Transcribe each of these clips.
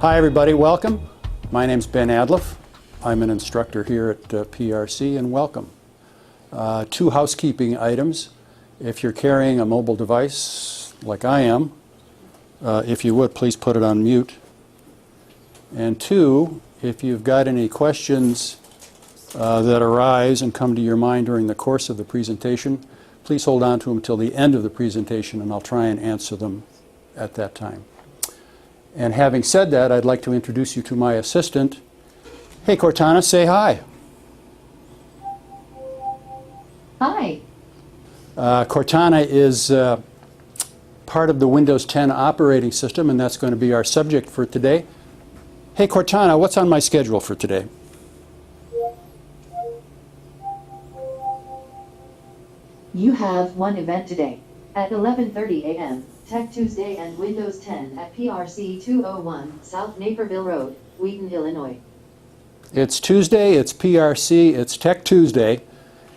Hi everybody, welcome. My name's Ben Adloff. I'm an instructor here at PRC, and welcome. Two housekeeping items. If you're carrying a mobile device like I am, if you would, please put it on mute. And two, if you've got any questions that arise and come to your mind during the course of the presentation, please hold on to them until the end of the presentation, and I'll try and answer them at that time. And having said that, I'd like to introduce you to my assistant. Hey, Cortana, say hi. Hi. Cortana is part of the Windows 10 operating system, and that's going to be our subject for today. Hey, Cortana, what's on my schedule for today? You have one event today. At 11:30 a.m., Tech Tuesday and Windows 10 at PRC 201 South Naperville Road, Wheaton, Illinois. It's Tuesday, it's PRC, it's Tech Tuesday,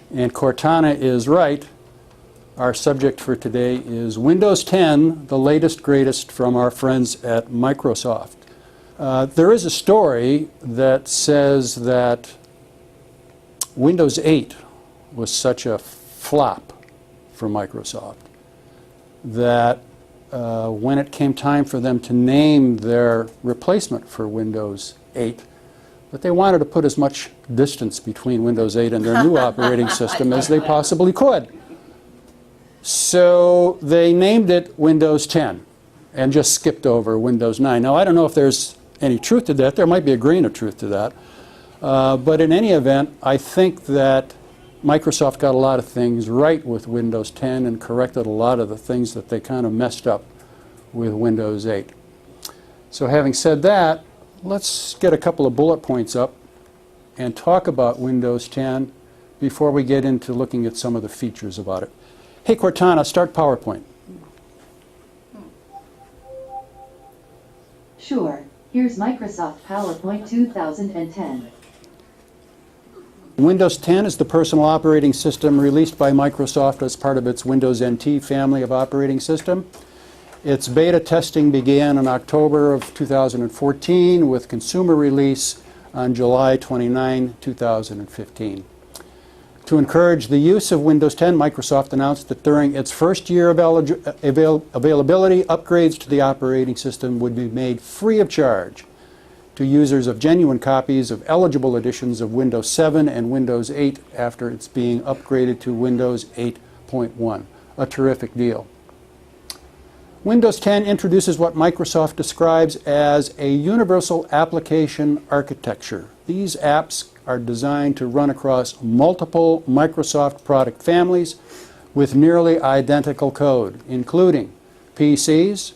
and Cortana is right. Our subject for today is Windows 10, the latest, greatest from our friends at Microsoft. There is a story that says that Windows 8 was such a flop for Microsoft that when it came time for them to name their replacement for Windows 8, that they wanted to put as much distance between Windows 8 and their new operating system as they possibly could. So they named it Windows 10 and just skipped over Windows 9. Now, I don't know if there's any truth to that. There might be a grain of truth to that. But in any event, I think that Microsoft got a lot of things right with Windows 10 and corrected a lot of the things that they kind of messed up with Windows 8. So having said that, let's get a couple of bullet points up and talk about Windows 10 before we get into looking at some of the features about it. Hey, Cortana, start PowerPoint. Sure. Here's Microsoft PowerPoint 2010. Windows 10 is the personal operating system released by Microsoft as part of its Windows NT family of operating system. Its beta testing began in October of 2014 with consumer release on July 29, 2015. To encourage the use of Windows 10, Microsoft announced that during its first year of availability, upgrades to the operating system would be made free of charge to users of genuine copies of eligible editions of Windows 7 and Windows 8 after it's being upgraded to Windows 8.1. A terrific deal. Windows 10 introduces what Microsoft describes as a universal application architecture. These apps are designed to run across multiple Microsoft product families with nearly identical code, including PCs,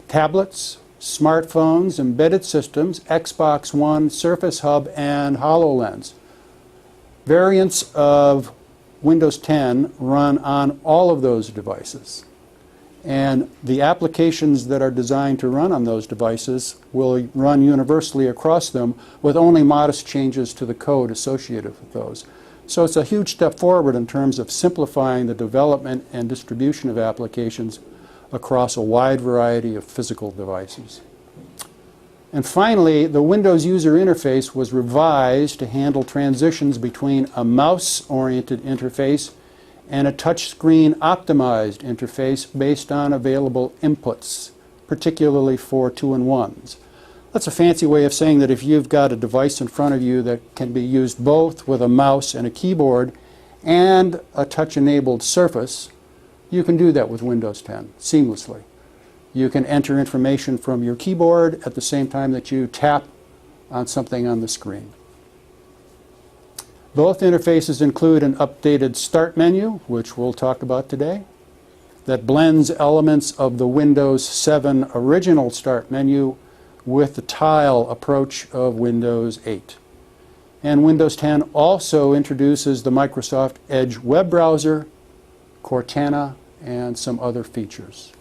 tablets, smartphones, embedded systems, Xbox One, Surface Hub, and HoloLens. Variants of Windows 10 run on all of those devices. And the applications that are designed to run on those devices will run universally across them with only modest changes to the code associated with those. So it's a huge step forward in terms of simplifying the development and distribution of applications across a wide variety of physical devices. And finally, the Windows user interface was revised to handle transitions between a mouse-oriented interface and a touchscreen optimized interface based on available inputs, particularly for 2-in-1s. That's a fancy way of saying that if you've got a device in front of you that can be used both with a mouse and a keyboard and a touch-enabled surface, you can do that with Windows 10 seamlessly. You can enter information from your keyboard at the same time that you tap on something on the screen. Both interfaces include an updated Start menu, which we'll talk about today, that blends elements of the Windows 7 original Start menu with the tile approach of Windows 8. And Windows 10 also introduces the Microsoft Edge web browser, Cortana, and some other features.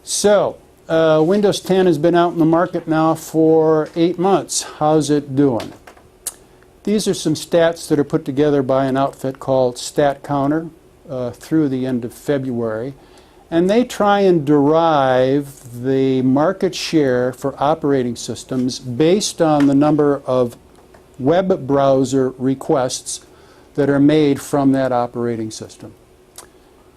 So, Windows 10 has been out in the market now for 8 months. How's it doing? These are some stats that are put together by an outfit called StatCounter through the end of February. And they try and derive the market share for operating systems based on the number of web browser requests that are made from that operating system.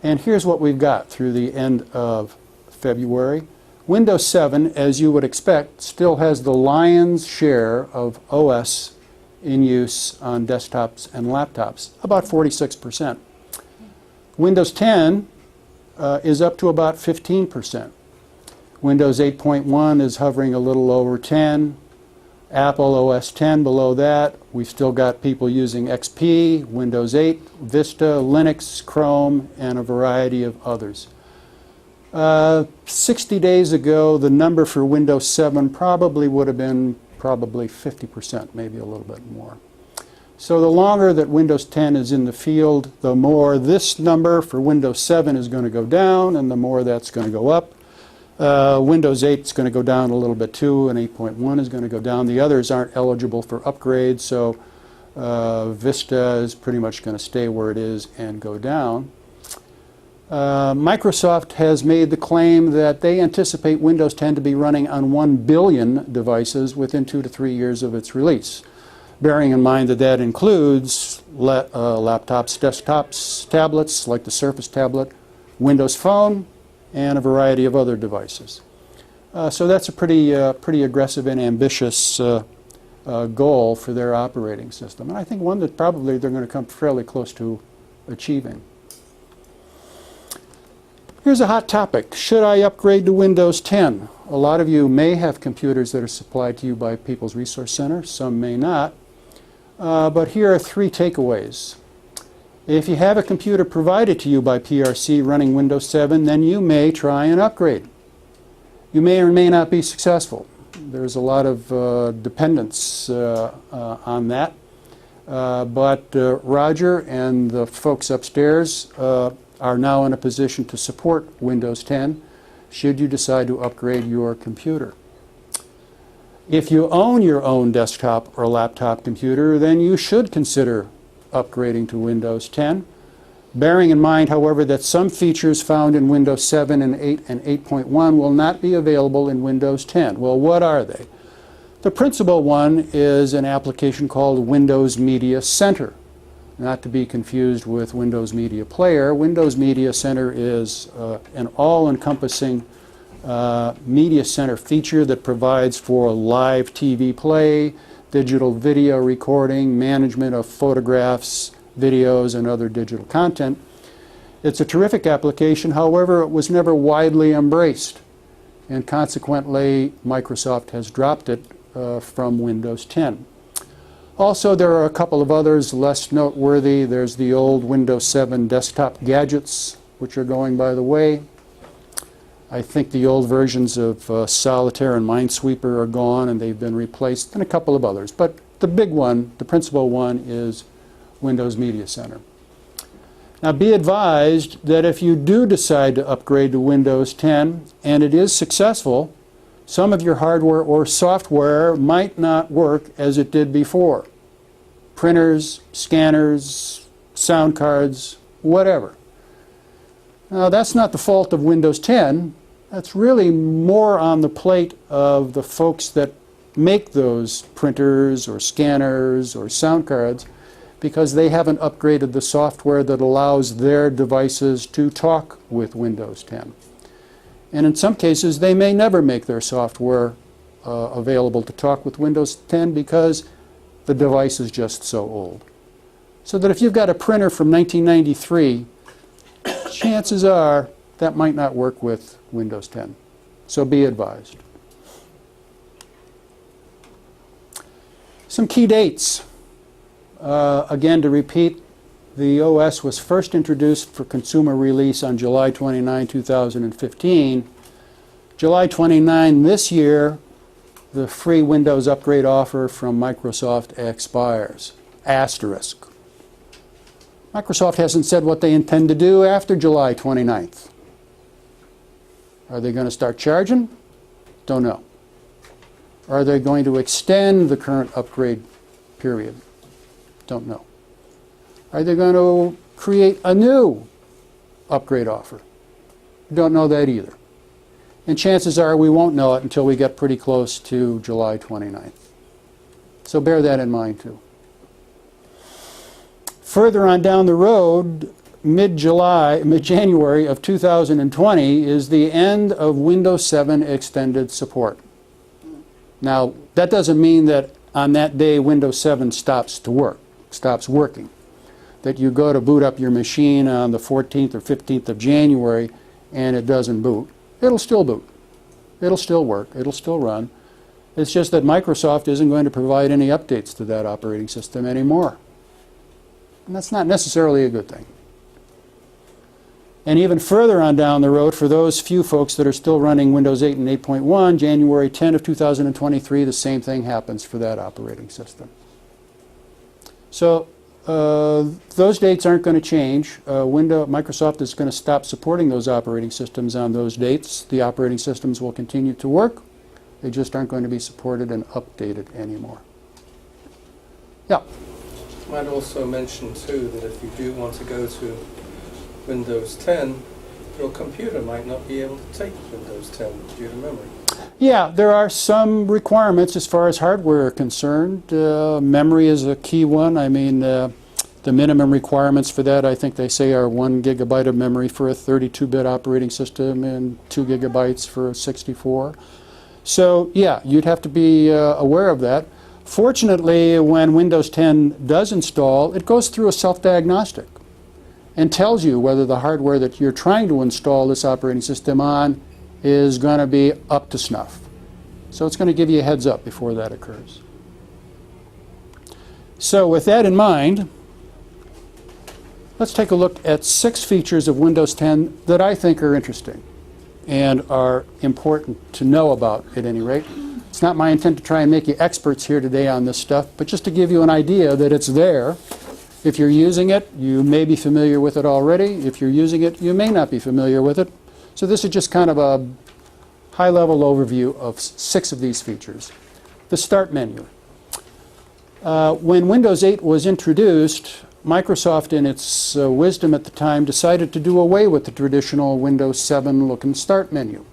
And here's what we've got through the end of February. Windows 7, as you would expect, still has the lion's share of OS in use on desktops and laptops, about 46%. Windows 10 is up to about 15%. Windows 8.1 is hovering a little over 10. Apple OS 10 below that. We've still got people using XP, Windows 8, Vista, Linux, Chrome, and a variety of others. 60 days ago, the number for Windows 7 probably would have been 50%, maybe a little bit more. So the longer that Windows 10 is in the field, the more this number for Windows 7 is going to go down, and the more that's going to go up. Windows 8 is going to go down a little bit too, and 8.1 is going to go down. The others aren't eligible for upgrades, so Vista is pretty much going to stay where it is and go down. Microsoft has made the claim that they anticipate Windows 10 to be running on 1 billion devices within 2 to 3 years of its release, bearing in mind that that includes laptops, desktops, tablets like the Surface tablet, Windows Phone, and a variety of other devices. So that's a pretty aggressive and ambitious goal for their operating system, and I think one that probably they're going to come fairly close to achieving. Here's a hot topic. Should I upgrade to Windows 10? A lot of you may have computers that are supplied to you by People's Resource Center. Some may not. But here are 3 takeaways. If you have a computer provided to you by PRC running Windows 7, then you may try and upgrade. You may or may not be successful. There's a lot of dependence on that. But Roger and the folks upstairs are now in a position to support Windows 10 should you decide to upgrade your computer. If you own your own desktop or laptop computer, then you should consider upgrading to Windows 10, bearing in mind, however, that some features found in Windows 7 and 8 and 8.1 will not be available in Windows 10. Well, what are they? The principal one is an application called Windows Media Center, not to be confused with Windows Media Player. Windows Media Center is an all-encompassing Media Center feature that provides for live TV play, digital video recording, management of photographs, videos, and other digital content. It's a terrific application, however, it was never widely embraced, and consequently Microsoft has dropped it from Windows 10. Also, there are a couple of others less noteworthy. There's the old Windows 7 desktop gadgets, which are going by the way. I think the old versions of Solitaire and Minesweeper are gone and they've been replaced, and a couple of others. But the big one, the principal one, is Windows Media Center. Now be advised that if you do decide to upgrade to Windows 10 and it is successful, some of your hardware or software might not work as it did before. Printers, scanners, sound cards, whatever. Now that's not the fault of Windows 10. That's really more on the plate of the folks that make those printers or scanners or sound cards, because they haven't upgraded the software that allows their devices to talk with Windows 10. And in some cases, they may never make their software available to talk with Windows 10 because the device is just so old. So that if you've got a printer from 1993, chances are that might not work with Windows 10. So be advised. Some key dates. Again, to repeat, the OS was first introduced for consumer release on July 29, 2015. July 29 this year, the free Windows upgrade offer from Microsoft expires. Asterisk. Microsoft hasn't said what they intend to do after July 29th. Are they going to start charging? Don't know. Are they going to extend the current upgrade period? Don't know. Are they going to create a new upgrade offer? We don't know that either. And chances are we won't know it until we get pretty close to July 29th. So bear that in mind too. Further on down the road, mid-January of 2020 is the end of Windows 7 extended support. Now, that doesn't mean that on that day Windows 7 stops working. That you go to boot up your machine on the 14th or 15th of January and it doesn't boot. It'll still boot. It'll still work. It'll still run. It's just that Microsoft isn't going to provide any updates to that operating system anymore. And that's not necessarily a good thing. And even further on down the road, for those few folks that are still running Windows 8 and 8.1, January 10 of 2023, the same thing happens for that operating system. So those dates aren't going to change. Microsoft is going to stop supporting those operating systems on those dates. The operating systems will continue to work. They just aren't going to be supported and updated anymore. Yeah? Might also mention too that if you do want to go to Windows 10, your computer might not be able to take Windows 10 due to memory. Yeah, there are some requirements as far as hardware are concerned. Memory is a key one. I mean, the minimum requirements for that, I think they say, are 1 gigabyte of memory for a 32-bit operating system and 2 gigabytes for a 64. So, yeah, you'd have to be aware of that. Fortunately, when Windows 10 does install, it goes through a self-diagnostic and tells you whether the hardware that you're trying to install this operating system on is going to be up to snuff. So it's going to give you a heads up before that occurs. So with that in mind, let's take a look at 6 features of Windows 10 that I think are interesting and are important to know about at any rate. It's not my intent to try and make you experts here today on this stuff, but just to give you an idea that it's there. If you're using it, you may be familiar with it already. If you're using it, you may not be familiar with it. So this is just kind of a high-level overview of 6 of these features. The Start menu. When Windows 8 was introduced, Microsoft, in its wisdom at the time, decided to do away with the traditional Windows 7-looking Start menu.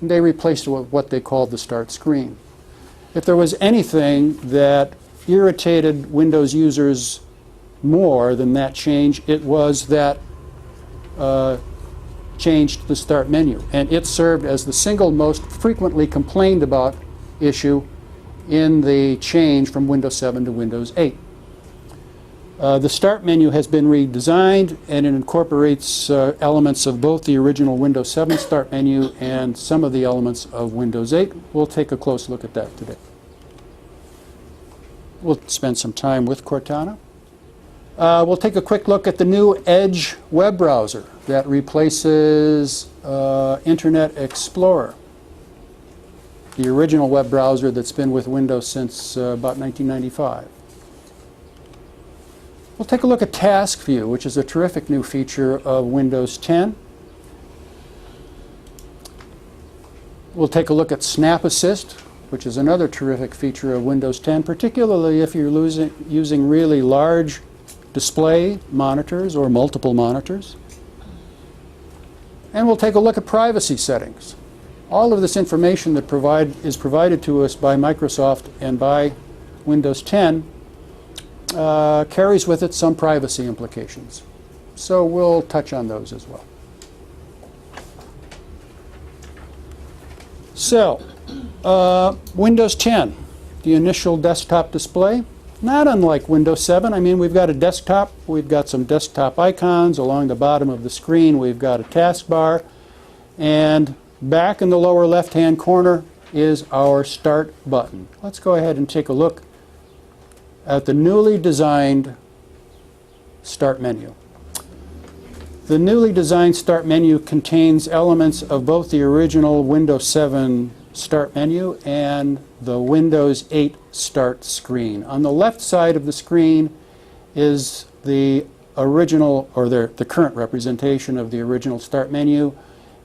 And they replaced it with what they called the Start screen. If there was anything that irritated Windows users more than that change, it was that change to the Start menu. And it served as the single most frequently complained about issue in the change from Windows 7 to Windows 8. The Start menu has been redesigned, and it incorporates elements of both the original Windows 7 Start menu and some of the elements of Windows 8. We'll take a close look at that today. We'll spend some time with Cortana. We'll take a quick look at the new Edge web browser that replaces Internet Explorer, the original web browser that's been with Windows since about 1995. We'll take a look at Task View, which is a terrific new feature of Windows 10. We'll take a look at Snap Assist, which is another terrific feature of Windows 10, particularly if you're using really large display monitors or multiple monitors. And we'll take a look at privacy settings. All of this information that is provided to us by Microsoft and by Windows 10 carries with it some privacy implications. So we'll touch on those as well. So, Windows 10, the initial desktop display. Not unlike Windows 7. I mean, we've got a desktop, we've got some desktop icons. Along the bottom of the screen, we've got a taskbar. And back in the lower left-hand corner is our Start button. Let's go ahead and take a look at the newly designed Start menu. The newly designed Start menu contains elements of both the original Windows 7 Start menu and the Windows 8 Start screen. On the left side of the screen is the original, or the current representation of the original Start menu,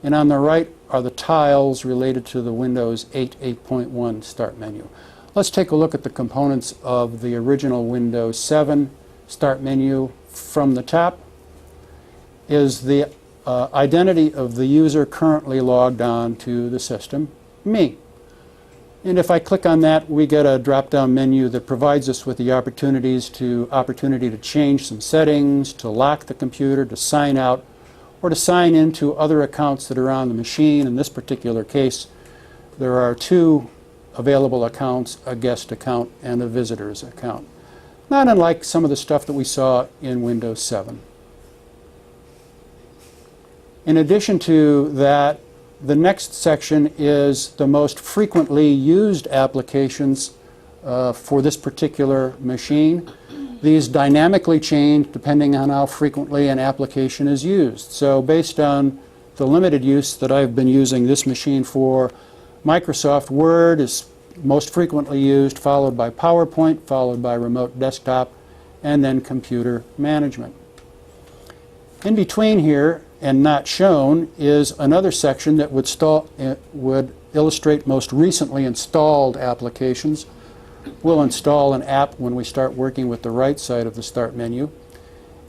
and on the right are the tiles related to the Windows 8 8.1 Start menu. Let's take a look at the components of the original Windows 7 Start menu. From the top is the identity of the user currently logged on to the system, me. And if I click on that, we get a drop-down menu that provides us with the opportunity to change some settings, to lock the computer, to sign out, or to sign into other accounts that are on the machine. In this particular case, there are two available accounts, a guest account and a visitor's account. Not unlike some of the stuff that we saw in Windows 7. In addition to that, the next section is the most frequently used applications for this particular machine. These dynamically change depending on how frequently an application is used. So based on the limited use that I've been using this machine for, Microsoft Word is most frequently used, followed by PowerPoint, followed by remote desktop, and then computer management. In between here, and not shown, is another section that would illustrate most recently installed applications. We'll install an app when we start working with the right side of the Start menu.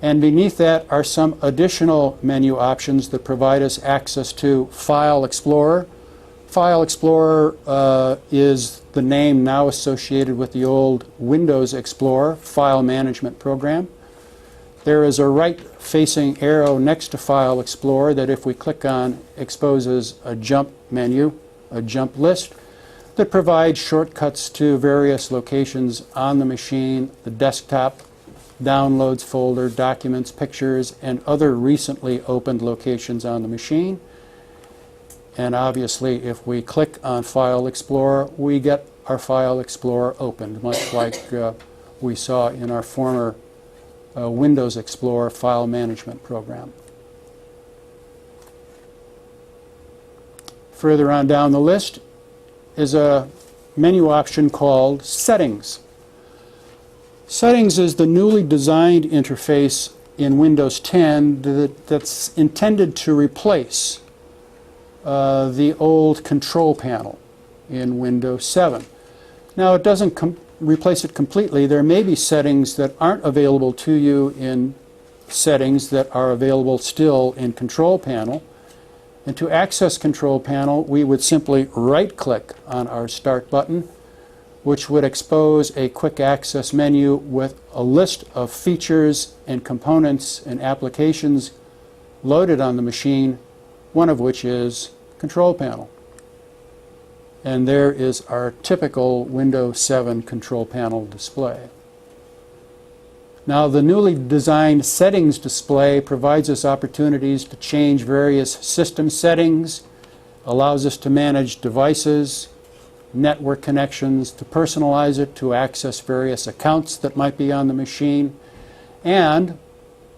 And beneath that are some additional menu options that provide us access to File Explorer. File Explorer is the name now associated with the old Windows Explorer file management program. There is a right-facing arrow next to File Explorer that, if we click on, exposes a jump menu, a jump list, that provides shortcuts to various locations on the machine, the desktop, downloads folder, documents, pictures, and other recently opened locations on the machine. And obviously, if we click on File Explorer, we get our File Explorer opened, much like we saw in our former Windows Explorer file management program. Further on down the list is a menu option called Settings. Settings is the newly designed interface in Windows 10 that's intended to replace the old control panel in Windows 7. Now, it doesn't replace it completely. There may be settings that aren't available to you in Settings that are available still in Control Panel. And to access Control Panel, we would simply right-click on our Start button, which would expose a quick access menu with a list of features and components and applications loaded on the machine, one of which is Control Panel. And there is our typical Windows 7 Control Panel display. Now, the newly designed Settings display provides us opportunities to change various system settings, allows us to manage devices, network connections, to personalize it, to access various accounts that might be on the machine, and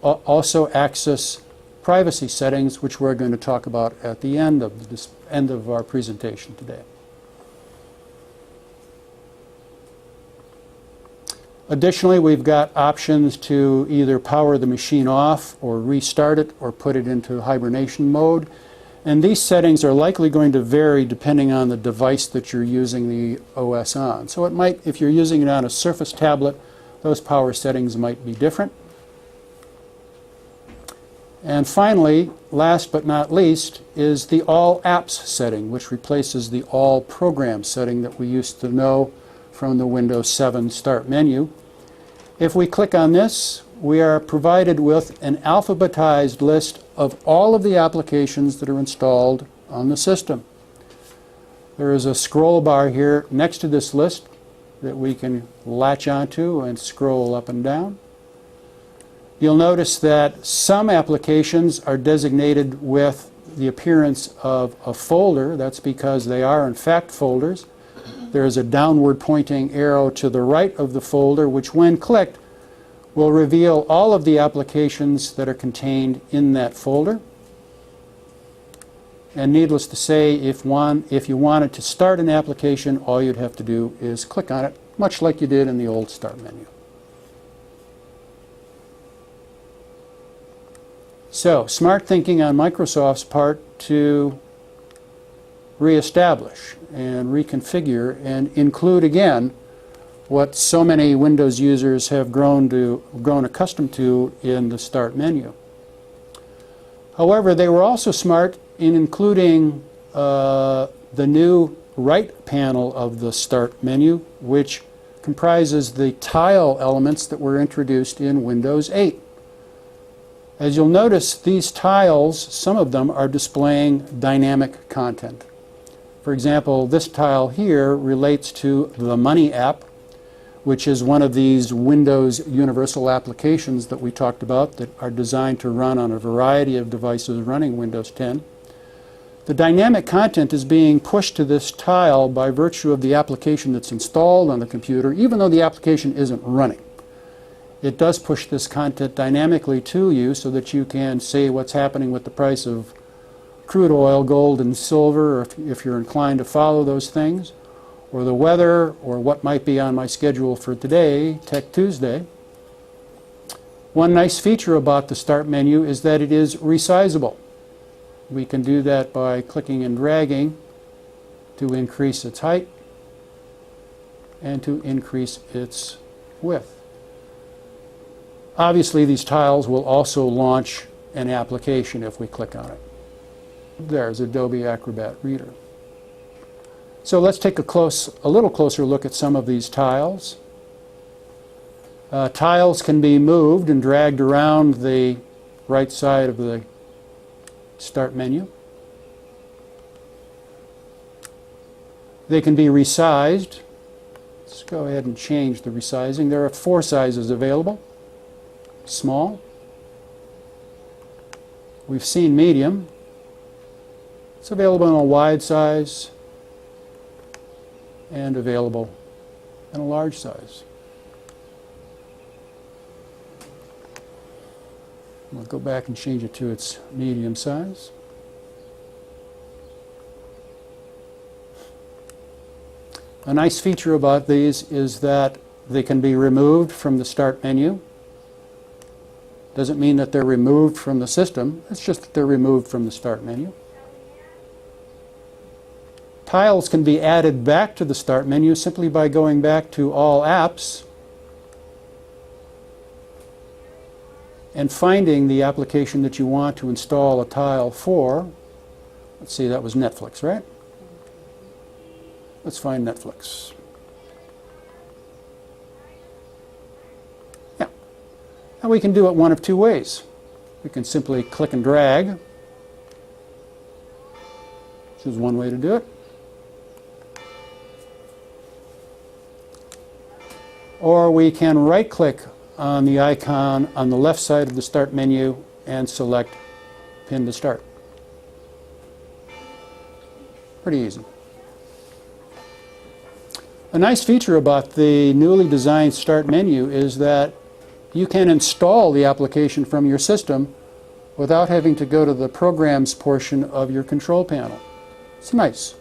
also access privacy settings, which we're going to talk about at the end of our presentation today. Additionally, we've got options to either power the machine off or restart it or put it into hibernation mode. And these settings are likely going to vary depending on the device that you're using the OS on. So it might, if you're using it on a Surface tablet, those power settings might be different. And finally, last but not least, is the All Apps setting, which replaces the All Programs setting that we used to know from the Windows 7 Start menu. If we click on this, we are provided with an alphabetized list of all of the applications that are installed on the system. There is a scroll bar here next to this list that we can latch onto and scroll up and down. You'll notice that some applications are designated with the appearance of a folder. That's because they are in fact folders. There is a downward pointing arrow to the right of the folder, which when clicked will reveal all of the applications that are contained in that folder. And needless to say, if you wanted to start an application, all you'd have to do is click on it, much like you did in the old Start menu. So, smart thinking on Microsoft's part to reestablish and reconfigure and include again what so many Windows users have grown accustomed to in the Start menu. However, they were also smart in including the new right panel of the Start menu, which comprises the tile elements that were introduced in Windows 8. As you'll notice, these tiles, some of them are displaying dynamic content. For example, this tile here relates to the Money app, which is one of these Windows Universal applications that we talked about that are designed to run on a variety of devices running Windows 10. The dynamic content is being pushed to this tile by virtue of the application that's installed on the computer, even though the application isn't running. It does push this content dynamically to you so that you can see what's happening with the price of crude oil, gold, and silver, or if you're inclined to follow those things, or the weather, or what might be on my schedule for today, Tech Tuesday. One nice feature about the Start menu is that it is resizable. We can do that by clicking and dragging to increase its height and to increase its width. Obviously, these tiles will also launch an application if we click on it. There's Adobe Acrobat Reader. So let's take a little closer look at some of these tiles. Tiles can be moved and dragged around the right side of the Start menu. They can be resized. Let's go ahead and change the resizing. There are 4 sizes available. Small. We've seen medium. It's available in a wide size and available in a large size. We'll go back and change it to its medium size. A nice feature about these is that they can be removed from the Start menu. Doesn't mean that they're removed from the system. It's just that they're removed from the Start menu. Tiles can be added back to the Start menu simply by going back to All Apps and finding the application that you want to install a tile for. Let's see, that was Netflix, right? Let's find Netflix. Yeah. And we can do it one of 2 ways. We can simply click and drag. This is one way to do it. Or we can right-click on the icon on the left side of the Start menu and select Pin to Start. Pretty easy. A nice feature about the newly designed Start menu is that you can install the application from your system without having to go to the Programs portion of your control panel. It's nice.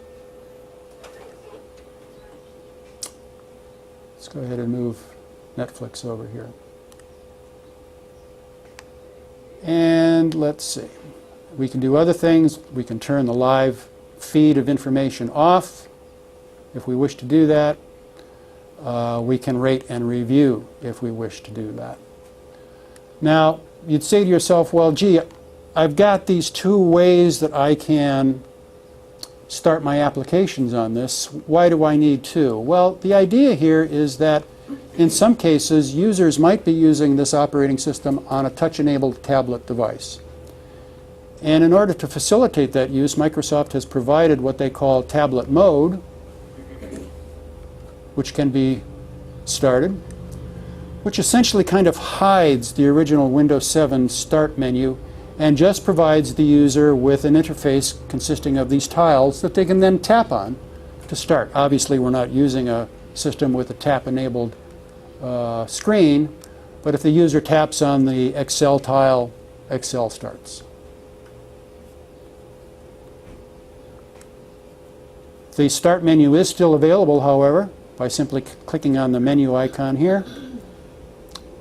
Let's go ahead and move Netflix over here. And let's see. We can do other things. We can turn the live feed of information off if we wish to do that. We can rate and review if we wish to do that. Now, you'd say to yourself, well, gee, I've got these 2 ways that I can start my applications on this. Why do I need 2? Well, the idea here is that in some cases, users might be using this operating system on a touch-enabled tablet device. And in order to facilitate that use, Microsoft has provided what they call tablet mode, which can be started, which essentially kind of hides the original Windows 7 Start menu and just provides the user with an interface consisting of these tiles that they can then tap on to start. Obviously, we're not using a system with a tap-enabled screen, but if the user taps on the Excel tile, Excel starts. The Start menu is still available, however, by simply clicking on the menu icon here,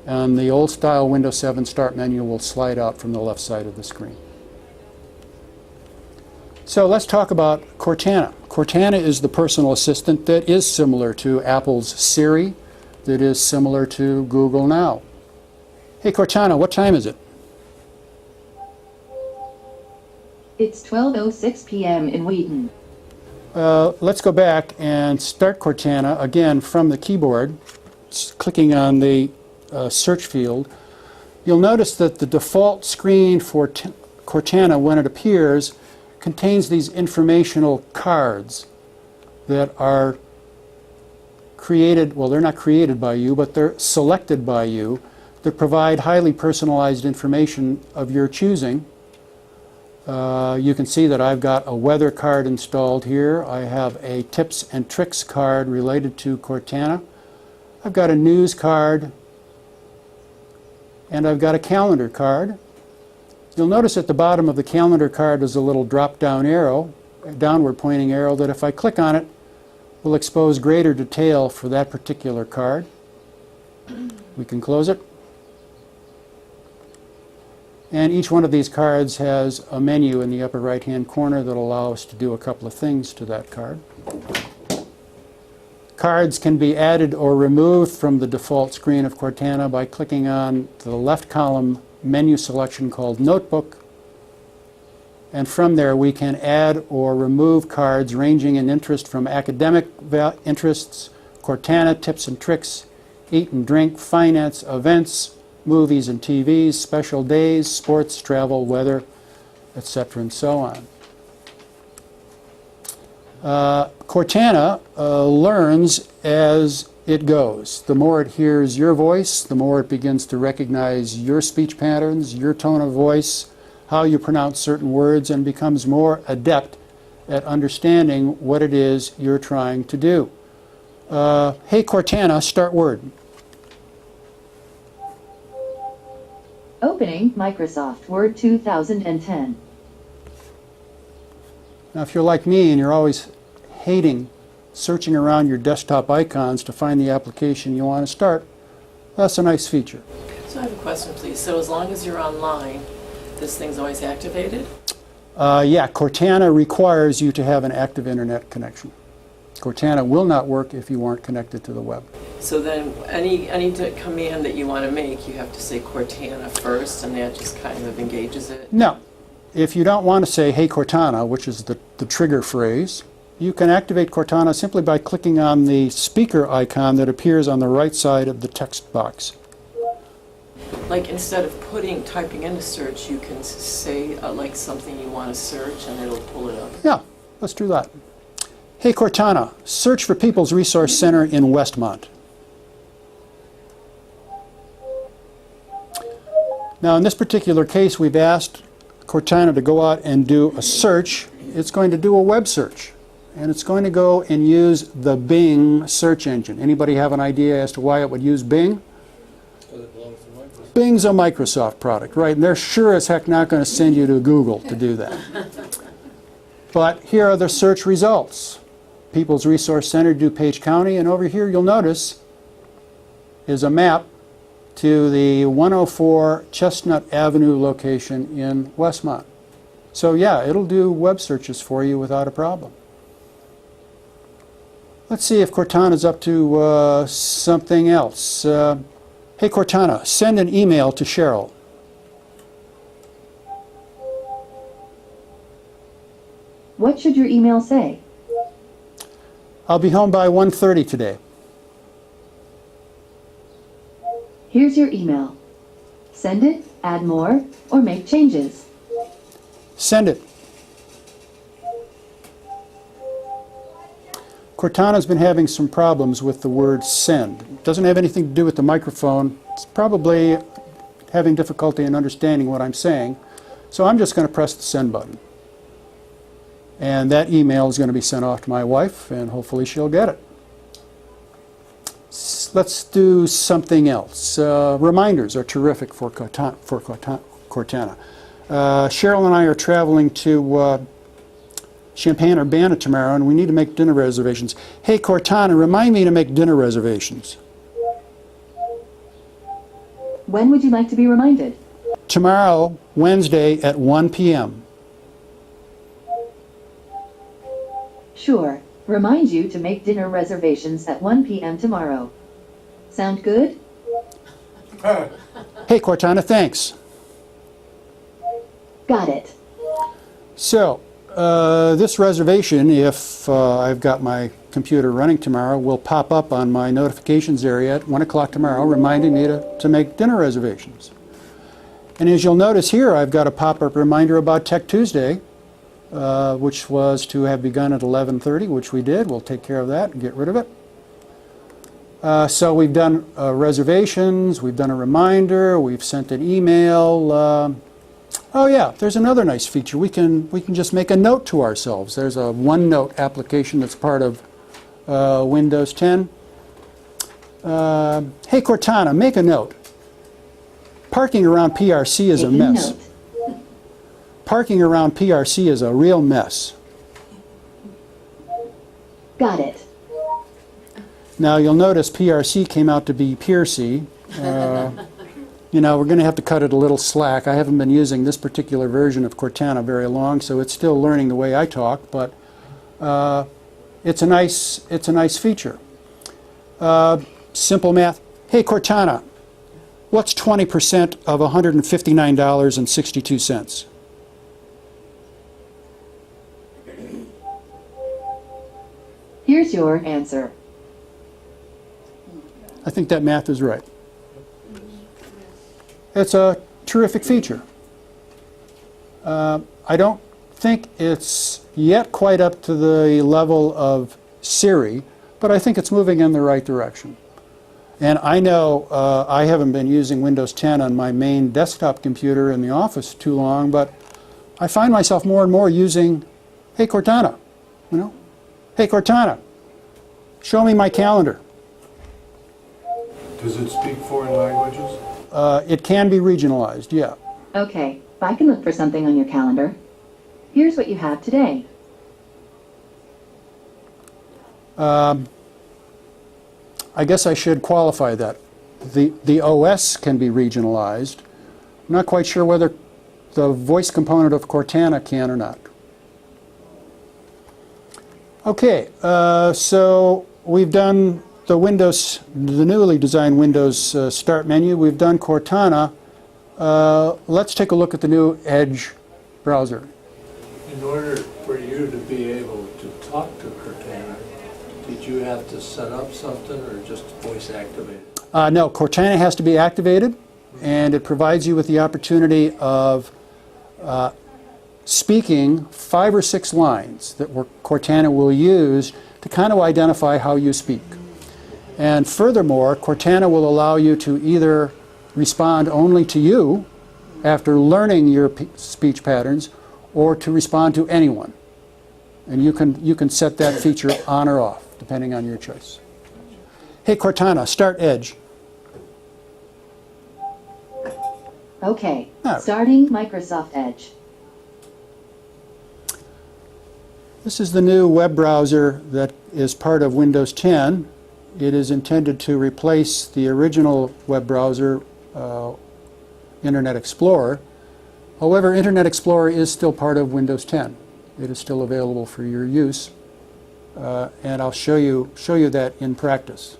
and the old-style Windows 7 Start menu will slide out from the left side of the screen. So let's talk about Cortana. Cortana is the personal assistant that is similar to Apple's Siri, that is similar to Google Now. Hey Cortana, what time is it? It's 12:06 p.m. in Wheaton. Let's go back and start Cortana again from the keyboard, clicking on the search field. You'll notice that the default screen for Cortana, when it appears, contains these informational cards that are created, well, they're not created by you, but they're selected by you, that provide highly personalized information of your choosing. You can see that I've got a weather card installed here. I have a tips and tricks card related to Cortana. I've got a news card, and I've got a calendar card. You'll notice at the bottom of the calendar card is a little drop-down arrow, a downward pointing arrow, that if I click on it, will expose greater detail for that particular card. We can close it. And each one of these cards has a menu in the upper right-hand corner that will allow us to do a couple of things to that card. Cards can be added or removed from the default screen of Cortana by clicking on the left column menu selection called Notebook. And from there we can add or remove cards ranging in interest from academic interests, Cortana, tips and tricks, eat and drink, finance, events, movies and TVs, special days, sports, travel, weather, etc. and so on. Cortana learns as it goes. The more it hears your voice, the more it begins to recognize your speech patterns, your tone of voice, how you pronounce certain words, and becomes more adept at understanding what it is you're trying to do. Hey Cortana, start word. Opening Microsoft Word 2010. Now if you're like me and you're always hating searching around your desktop icons to find the application you want to start, that's a nice feature. So I have a question, please. So as long as you're online, this thing's always activated? Yeah, Cortana requires you to have an active internet connection. Cortana will not work if you aren't connected to the web. So then any command that you want to make, you have to say Cortana first, and that just kind of engages it? No. If you don't want to say, hey Cortana, which is the trigger phrase, you can activate Cortana simply by clicking on the speaker icon that appears on the right side of the text box. Like instead of typing into search, you can say like something you want to search and it'll pull it up. Yeah, let's do that. Hey Cortana, search for People's Resource Center in Westmont. Now in this particular case, we've asked Cortana to go out and do a search. It's going to do a web search, and it's going to go and use the Bing search engine. Anybody have an idea as to why it would use Bing? Because it belongs to Microsoft. Bing's a Microsoft product, right? And they're sure as heck not going to send you to Google to do that. But here are the search results. People's Resource Center, DuPage County, and over here you'll notice is a map to the 104 Chestnut Avenue location in Westmont. So yeah, it'll do web searches for you without a problem. Let's see if Cortana's up to something else. Hey Cortana, send an email to Cheryl. What should your email say? I'll be home by 1:30 today. Here's your email. Send it, add more, or make changes. Send it. Cortana's been having some problems with the word send. It doesn't have anything to do with the microphone. It's probably having difficulty in understanding what I'm saying. So I'm just going to press the send button. And that email is going to be sent off to my wife, and hopefully she'll get it. Let's do something else. Reminders are terrific for Cortana. Cheryl and I are traveling to Champaign-Urbana tomorrow, and we need to make dinner reservations. Hey, Cortana, remind me to make dinner reservations. When would you like to be reminded? Tomorrow, Wednesday at 1 p.m. Sure. Remind you to make dinner reservations at 1 p.m. tomorrow. Sound good? Hey, Cortana, thanks. Got it. So, this reservation, if I've got my computer running tomorrow, will pop up on my notifications area at 1 o'clock tomorrow, reminding me to make dinner reservations. And as you'll notice here, I've got a pop-up reminder about Tech Tuesday, which was to have begun at 11:30, which we did. We'll take care of that and get rid of it. So we've done reservations, we've done a reminder, we've sent an email. Oh yeah, there's another nice feature. We can just make a note to ourselves. There's a OneNote application that's part of Windows 10. Hey Cortana, make a note. Parking around PRC is a Taking mess. note. Parking around PRC is a real mess. Got it. Now you'll notice PRC came out to be Piercy. You know, we're going to have to cut it a little slack. I haven't been using this particular version of Cortana very long, so it's still learning the way I talk, but it's a nice feature. Simple math. Hey Cortana, what's 20% of $159.62? Here's your answer. I think that math is right. It's a terrific feature. I don't think it's yet quite up to the level of Siri, but I think it's moving in the right direction. And I know I haven't been using Windows 10 on my main desktop computer in the office too long, but I find myself more and more using, hey Cortana, you know, hey Cortana, show me my calendar. Does it speak foreign languages? It can be regionalized, yeah. Okay, if I can look for something on your calendar. Here's what you have today. I guess I should qualify that. The OS can be regionalized. I'm not quite sure whether the voice component of Cortana can or not. Okay, so we've done the newly designed Windows Start menu. We've done Cortana. Let's take a look at the new Edge browser. In order for you to be able to talk to Cortana, did you have to set up something or just voice activate it? No, Cortana has to be activated, and it provides you with the opportunity of speaking 5 or 6 lines that Cortana will use to kind of identify how you speak. And furthermore, Cortana will allow you to either respond only to you after learning your speech patterns, or to respond to anyone. And you can set that feature on or off, depending on your choice. Hey Cortana, start Edge. Okay, Oh. starting Microsoft Edge. This is the new web browser that is part of Windows 10. It is intended to replace the original web browser, Internet Explorer. However, Internet Explorer is still part of Windows 10. It is still available for your use, and I'll show you that in practice.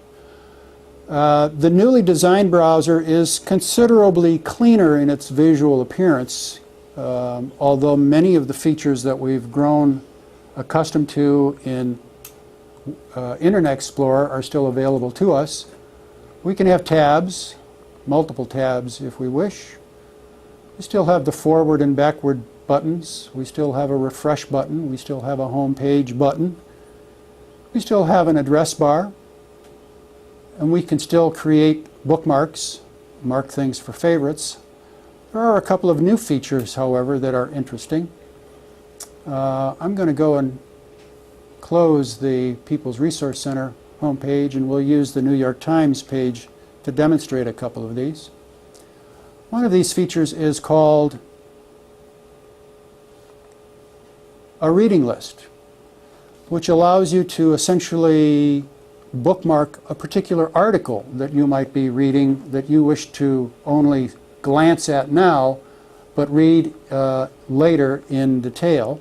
The newly designed browser is considerably cleaner in its visual appearance, although many of the features that we've grown accustomed to in Internet Explorer are still available to us. We can have tabs, multiple tabs if we wish. We still have the forward and backward buttons. We still have a refresh button. We still have a home page button. We still have an address bar. And we can still create bookmarks, mark things for favorites. There are a couple of new features, however, that are interesting. I'm going to go and close the People's Resource Center homepage, and we'll use the New York Times page to demonstrate a couple of these. One of these features is called a reading list, which allows you to essentially bookmark a particular article that you might be reading that you wish to only glance at now, but read later in detail.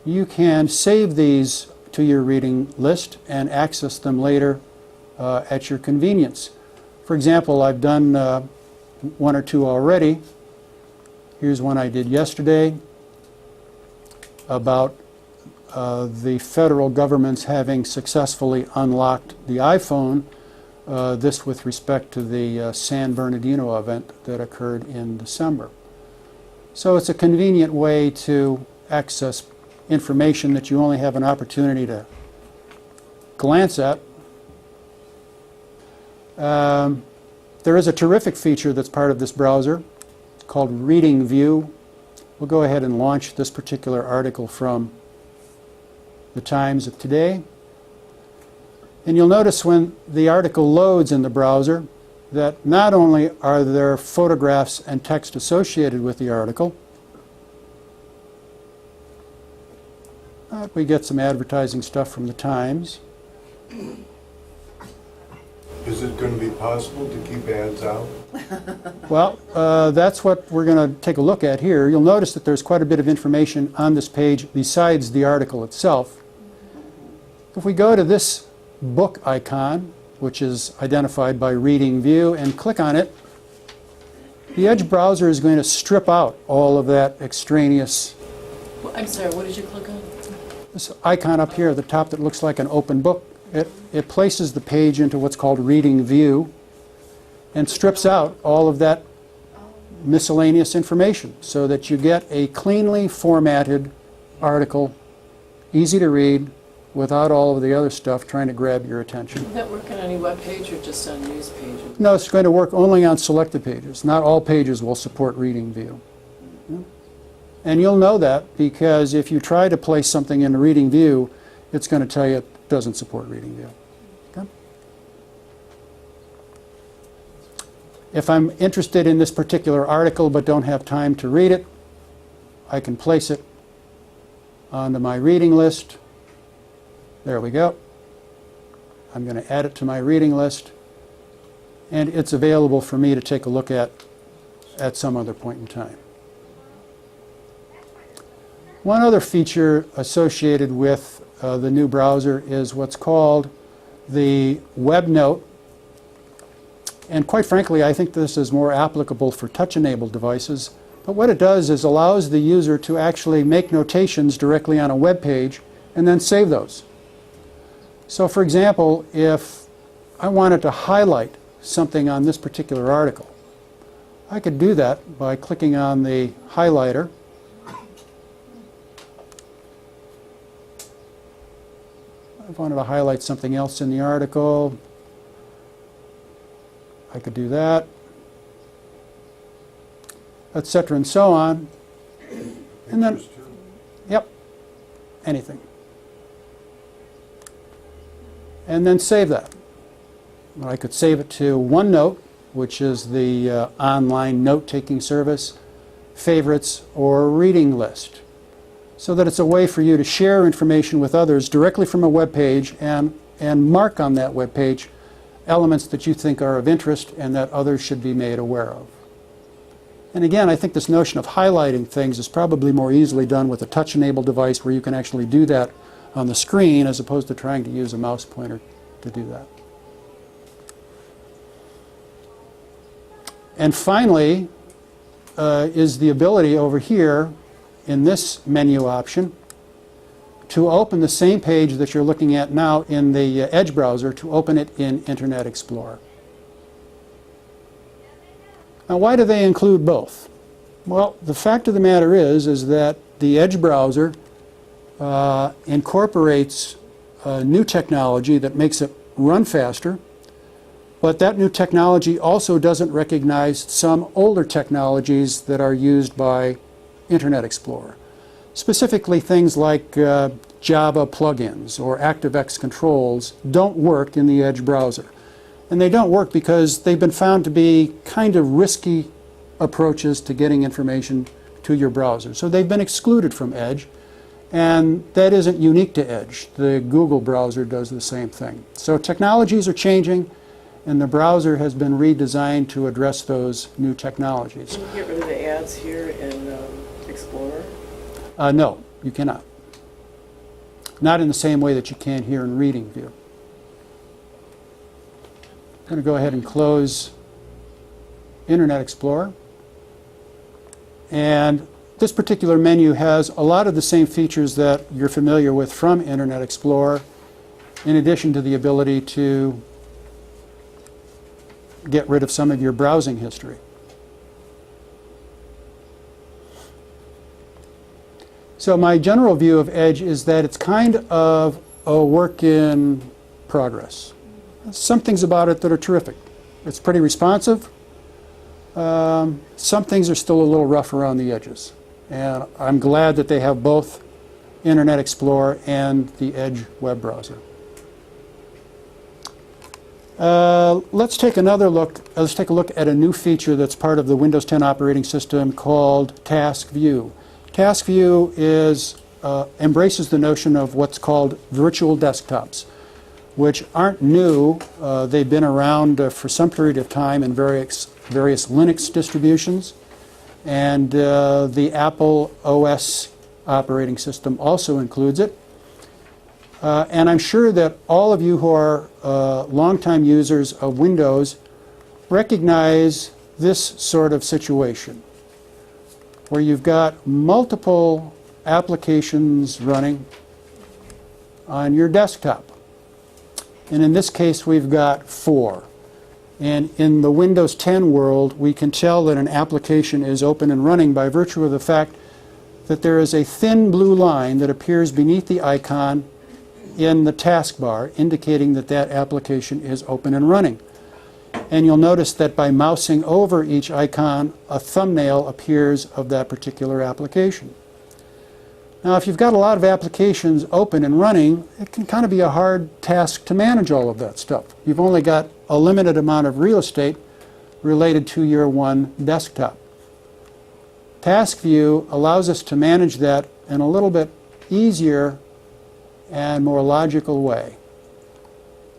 You can save these to your reading list and access them later at your convenience. For example, I've done 1 or 2 already. Here's one I did yesterday. about the federal government's having successfully unlocked the iPhone, this with respect to the San Bernardino event that occurred in December. So it's a convenient way to access information that you only have an opportunity to glance at. There is a terrific feature that's part of this browser called Reading View. We'll go ahead and launch this particular article from the Times of today. And you'll notice when the article loads in the browser that not only are there photographs and text associated with the article, but we get some advertising stuff from the Times. Is it going to be possible to keep ads out? Well, that's what we're going to take a look at here. You'll notice that there's quite a bit of information on this page besides the article itself. If we go to this book icon, which is identified by Reading View, and click on it, the Edge browser is going to strip out all of that extraneous. Well, I'm sorry, what did you click on? This icon up here at the top that looks like an open book, it places the page into what's called Reading View and strips out all of that miscellaneous information so that you get a cleanly formatted article, easy to read, without all of the other stuff trying to grab your attention. Does that work on any web page or just on news pages? No, it's going to work only on selected pages. Not all pages will support Reading View. And you'll know that because if you try to place something in Reading View, it's going to tell you it doesn't support Reading View. Okay? If I'm interested in this particular article but don't have time to read it, I can place it onto my reading list. There we go. I'm going to add it to my reading list, and it's available for me to take a look at some other point in time. One other feature associated with the new browser is what's called the Web Note. And quite frankly, I think this is more applicable for touch-enabled devices. But what it does is allows the user to actually make notations directly on a web page and then save those. So for example, if I wanted to highlight something on this particular article, I could do that by clicking on the highlighter. If I wanted to highlight something else in the article, I could do that, etc. and so on. And then, yep, anything. And then save that. I could save it to OneNote, which is the online note-taking service, Favorites, or Reading List, so that it's a way for you to share information with others directly from a web page and mark on that web page elements that you think are of interest and that others should be made aware of. And again, I think this notion of highlighting things is probably more easily done with a touch-enabled device where you can actually do that on the screen as opposed to trying to use a mouse pointer to do that. And finally is the ability over here in this menu option to open the same page that you're looking at now in the Edge browser, to open it in Internet Explorer. Now, why do they include both? Well, the fact of the matter is that the Edge browser incorporates new technology that makes it run faster, but that new technology also doesn't recognize some older technologies that are used by Internet Explorer. Specifically, things like Java plugins or ActiveX controls don't work in the Edge browser. And they don't work because they've been found to be kind of risky approaches to getting information to your browser. So they've been excluded from Edge, and that isn't unique to Edge. The Google browser does the same thing. So technologies are changing, and the browser has been redesigned to address those new technologies. Can you get rid of the ads here in Explorer? No, you cannot. Not in the same way that you can here in Reading View. I'm going to go ahead and close Internet Explorer. And this particular menu has a lot of the same features that you're familiar with from Internet Explorer, in addition to the ability to get rid of some of your browsing history. So my general view of Edge is that it's kind of a work in progress. Some things about it that are terrific. It's pretty responsive. Some things are still a little rough around the edges. And I'm glad that they have both Internet Explorer and the Edge web browser. Let's take a look at a new feature that's part of the Windows 10 operating system called Task View. Task View embraces the notion of what's called virtual desktops, which aren't new. They've been around for some period of time in various Linux distributions, and the Apple OS operating system also includes it. And I'm sure that all of you who are longtime users of Windows recognize this sort of situation, where you've got multiple applications running on your desktop. And in this case, we've got 4. And in the Windows 10 world, we can tell that an application is open and running by virtue of the fact that there is a thin blue line that appears beneath the icon in the taskbar, indicating that that application is open and running. And you'll notice that by mousing over each icon, a thumbnail appears of that particular application. Now, if you've got a lot of applications open and running, it can kind of be a hard task to manage all of that stuff. You've only got a limited amount of real estate related to your one desktop. Task View allows us to manage that in a little bit easier and more logical way.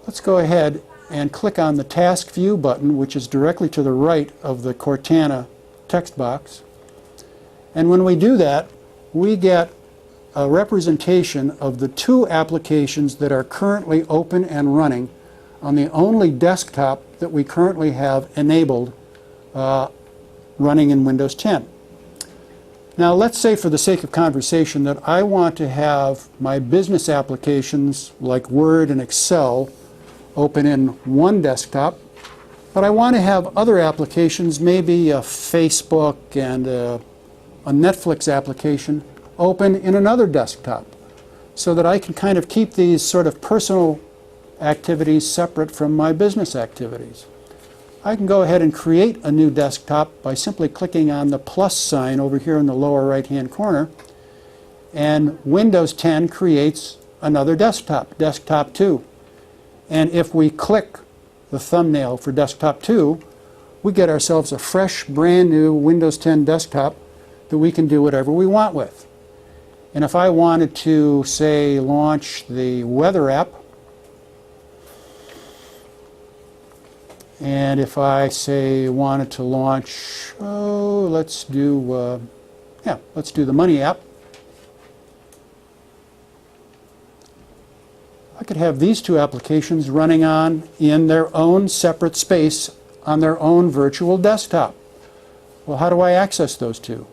Let's go ahead and click on the Task View button, which is directly to the right of the Cortana text box. And when we do that, we get a representation of the 2 applications that are currently open and running on the only desktop that we currently have enabled running in Windows 10. Now, let's say for the sake of conversation that I want to have my business applications like Word and Excel open in one desktop, but I want to have other applications, maybe a Facebook and a Netflix application, open in another desktop, so that I can kind of keep these sort of personal activities separate from my business activities. I can go ahead and create a new desktop by simply clicking on the plus sign over here in the lower right-hand corner, and Windows 10 creates another desktop, Desktop 2. And if we click the thumbnail for Desktop 2, we get ourselves a fresh, brand new Windows 10 desktop that we can do whatever we want with. And if I wanted to, say, launch the weather app, and if I, say, wanted to launch, let's do the money app, I could have these 2 applications running in their own separate space on their own virtual desktop. Well, how do I access those 2?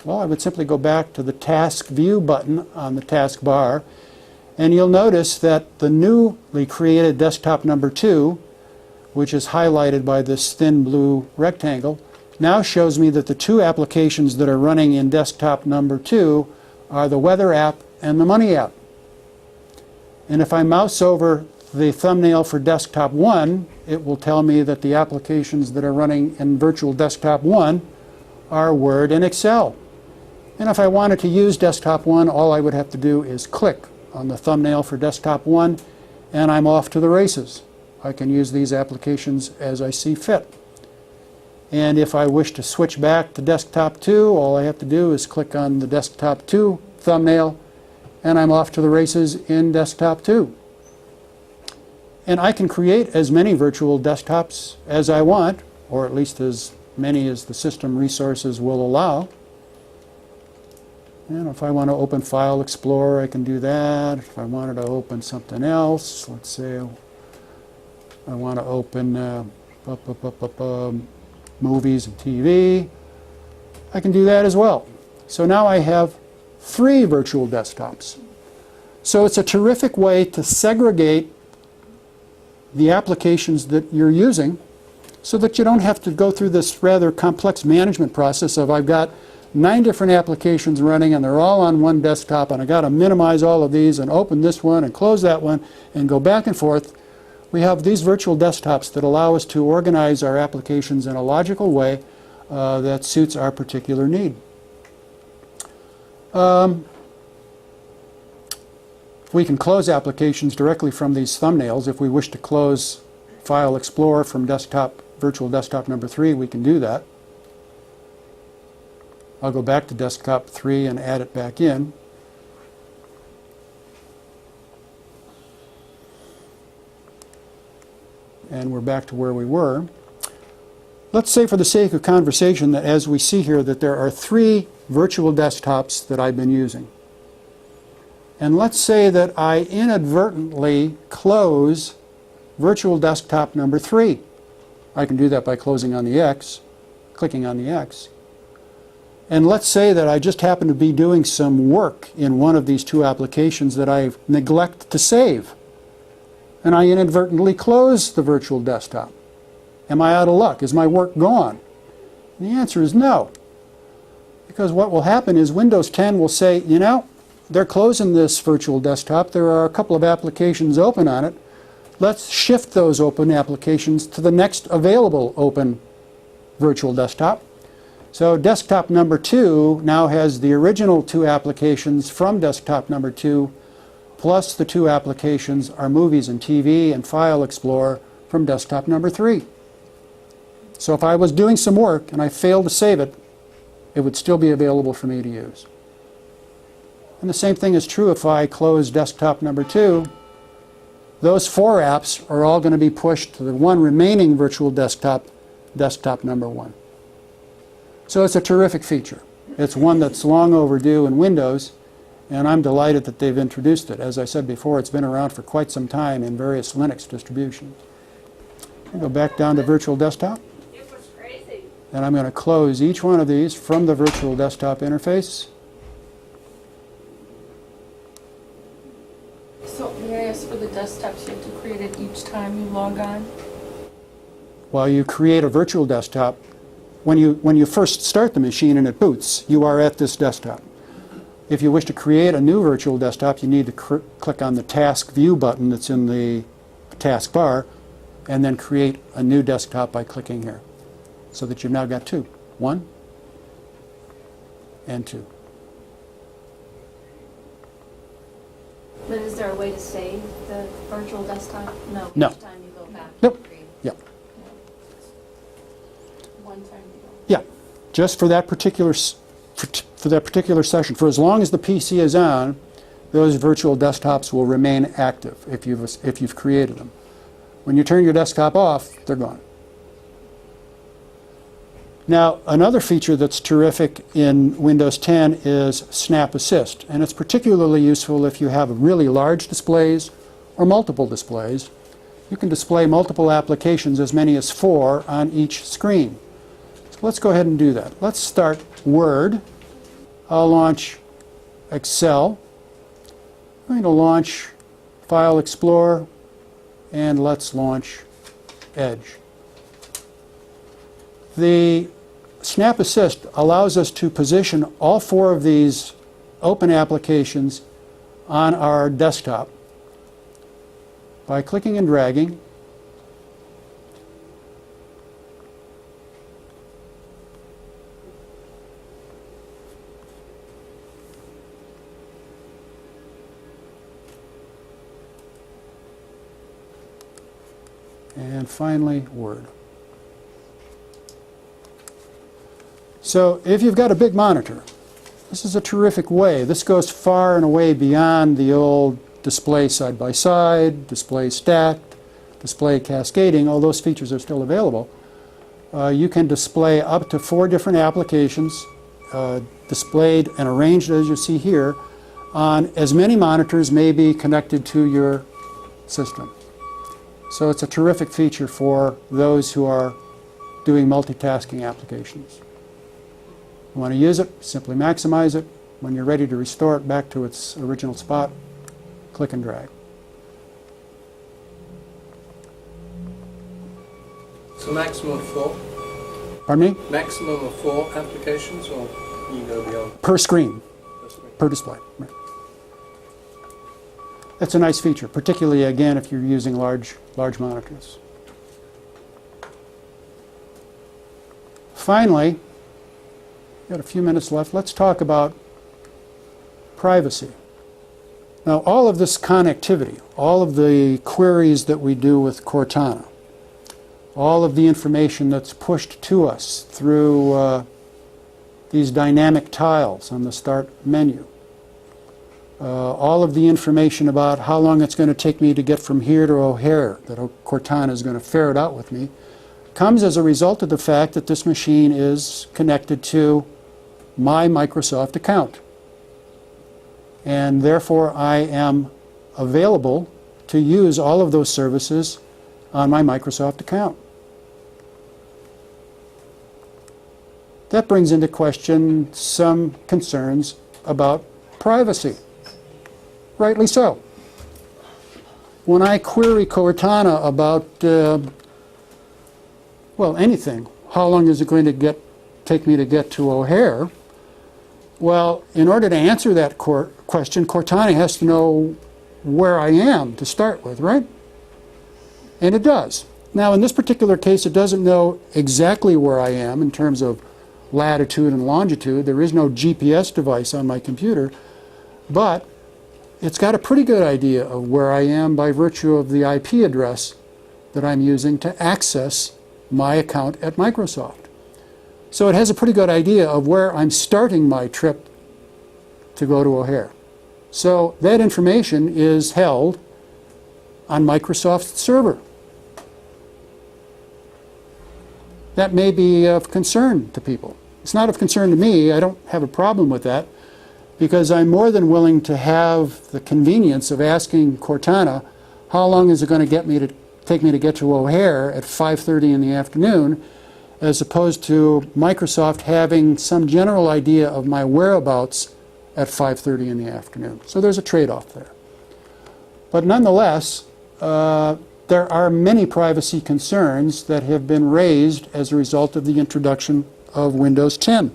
Well, I would simply go back to the Task View button on the taskbar, and you'll notice that the newly created desktop number 2, which is highlighted by this thin blue rectangle, now shows me that the 2 applications that are running in desktop number 2 are the weather app and the money app. And if I mouse over the thumbnail for desktop 1, it will tell me that the applications that are running in virtual desktop 1 are Word and Excel. And if I wanted to use desktop 1, all I would have to do is click on the thumbnail for desktop 1, and I'm off to the races. I can use these applications as I see fit. And if I wish to switch back to desktop 2, all I have to do is click on the desktop 2 thumbnail, and I'm off to the races in desktop 2. And I can create as many virtual desktops as I want, or at least as many as the system resources will allow. And if I want to open File Explorer, I can do that. If I wanted to open something else, let's say I want to open movies and TV, I can do that as well. So now I have 3 virtual desktops. So it's a terrific way to segregate the applications that you're using so that you don't have to go through this rather complex management process of I've got 9 different applications running and they're all on one desktop and I've got to minimize all of these and open this one and close that one and go back and forth. We have these virtual desktops that allow us to organize our applications in a logical way that suits our particular need. We can close applications directly from these thumbnails. If we wish to close File Explorer from virtual desktop number 3, we can do that. I'll go back to desktop 3 and add it back in. And we're back to where we were. Let's say for the sake of conversation that as we see here that there are 3 virtual desktops that I've been using. And let's say that I inadvertently close virtual desktop number 3. I can do that by closing on the X, clicking on the X. And let's say that I just happen to be doing some work in one of these 2 applications that I neglect to save. And I inadvertently close the virtual desktop. Am I out of luck? Is my work gone? And the answer is no. Because what will happen is Windows 10 will say, you know, they're closing this virtual desktop. There are a couple of applications open on it. Let's shift those open applications to the next available open virtual desktop. So desktop number 2 now has the original 2 applications from desktop number 2, plus the 2 applications are Movies and TV and File Explorer from desktop number 3. So if I was doing some work and I failed to save it, it would still be available for me to use. And the same thing is true if I close desktop number 2. Those 4 apps are all going to be pushed to the one remaining virtual desktop, desktop number 1. So it's a terrific feature. It's one that's long overdue in Windows, and I'm delighted that they've introduced it. As I said before, it's been around for quite some time in various Linux distributions. I'll go back down to virtual desktop. And I'm going to close each one of these from the virtual desktop interface. So may I ask for the desktops, you have to create it each time you log on? While you create a virtual desktop, when you first start the machine and it boots, you are at this desktop. If you wish to create a new virtual desktop, you need to click on the Task View button that's in the taskbar, and then create a new desktop by clicking here. So that you've now got 2. 1 and 2. But is there a way to save the virtual desktop? No. No. Each time you go back. Nope. and create. Yep. One time you go. Yeah. Just for that particular session. For as long as the PC is on, those virtual desktops will remain active if you've created them. When you turn your desktop off, they're gone. Now, another feature that's terrific in Windows 10 is Snap Assist, and it's particularly useful if you have really large displays or multiple displays. You can display multiple applications, as many as 4, on each screen. So let's go ahead and do that. Let's start Word. I'll launch Excel. I'm going to launch File Explorer, and let's launch Edge. The Snap Assist allows us to position all 4 of these open applications on our desktop by clicking and dragging. And finally, Word. So if you've got a big monitor, this is a terrific way. This goes far and away beyond the old display side-by-side, display stacked, display cascading. All those features are still available. You can display up to 4 different applications displayed and arranged as you see here on as many monitors may be connected to your system. So it's a terrific feature for those who are doing multitasking applications. You want to use it, simply maximize it. When you're ready to restore it back to its original spot, click and drag. So maximum of 4? Pardon me? Maximum of 4 applications, or you go beyond? Per screen, That's right. per display. Right. That's a nice feature, particularly, again, if you're using large monitors. Finally, got a few minutes left. Let's talk about privacy. Now, all of this connectivity, all of the queries that we do with Cortana, all of the information that's pushed to us through these dynamic tiles on the Start menu, all of the information about how long it's going to take me to get from here to O'Hare, that Cortana is going to ferret out with me, comes as a result of the fact that this machine is connected to my Microsoft account. And therefore, I am available to use all of those services on my Microsoft account. That brings into question some concerns about privacy. Rightly so. When I query Cortana about, well, anything, how long is it going to take me to get to O'Hare? Well, in order to answer that question, Cortana has to know where I am to start with, right? And it does. Now, in this particular case, it doesn't know exactly where I am in terms of latitude and longitude. There is no GPS device on my computer, but it's got a pretty good idea of where I am by virtue of the IP address that I'm using to access my account at Microsoft. So it has a pretty good idea of where I'm starting my trip to go to O'Hare. So that information is held on Microsoft's server. That may be of concern to people. It's not of concern to me. I don't have a problem with that, because I'm more than willing to have the convenience of asking Cortana, how long is it going to take me to get to O'Hare at 5:30 in the afternoon, as opposed to Microsoft having some general idea of my whereabouts at 5:30 in the afternoon. So there's a trade-off there. But nonetheless, there are many privacy concerns that have been raised as a result of the introduction of Windows 10,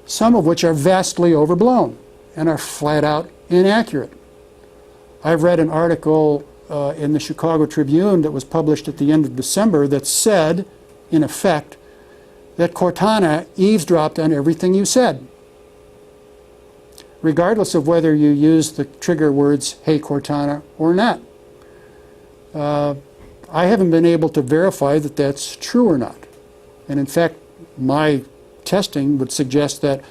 some of which are vastly overblown and are flat out inaccurate. I've read an article in the Chicago Tribune that was published at the end of December that said, in effect, that Cortana eavesdropped on everything you said, regardless of whether you use the trigger words, "Hey Cortana," or not. I haven't been able to verify that that's true or not. And in fact, my testing would suggest that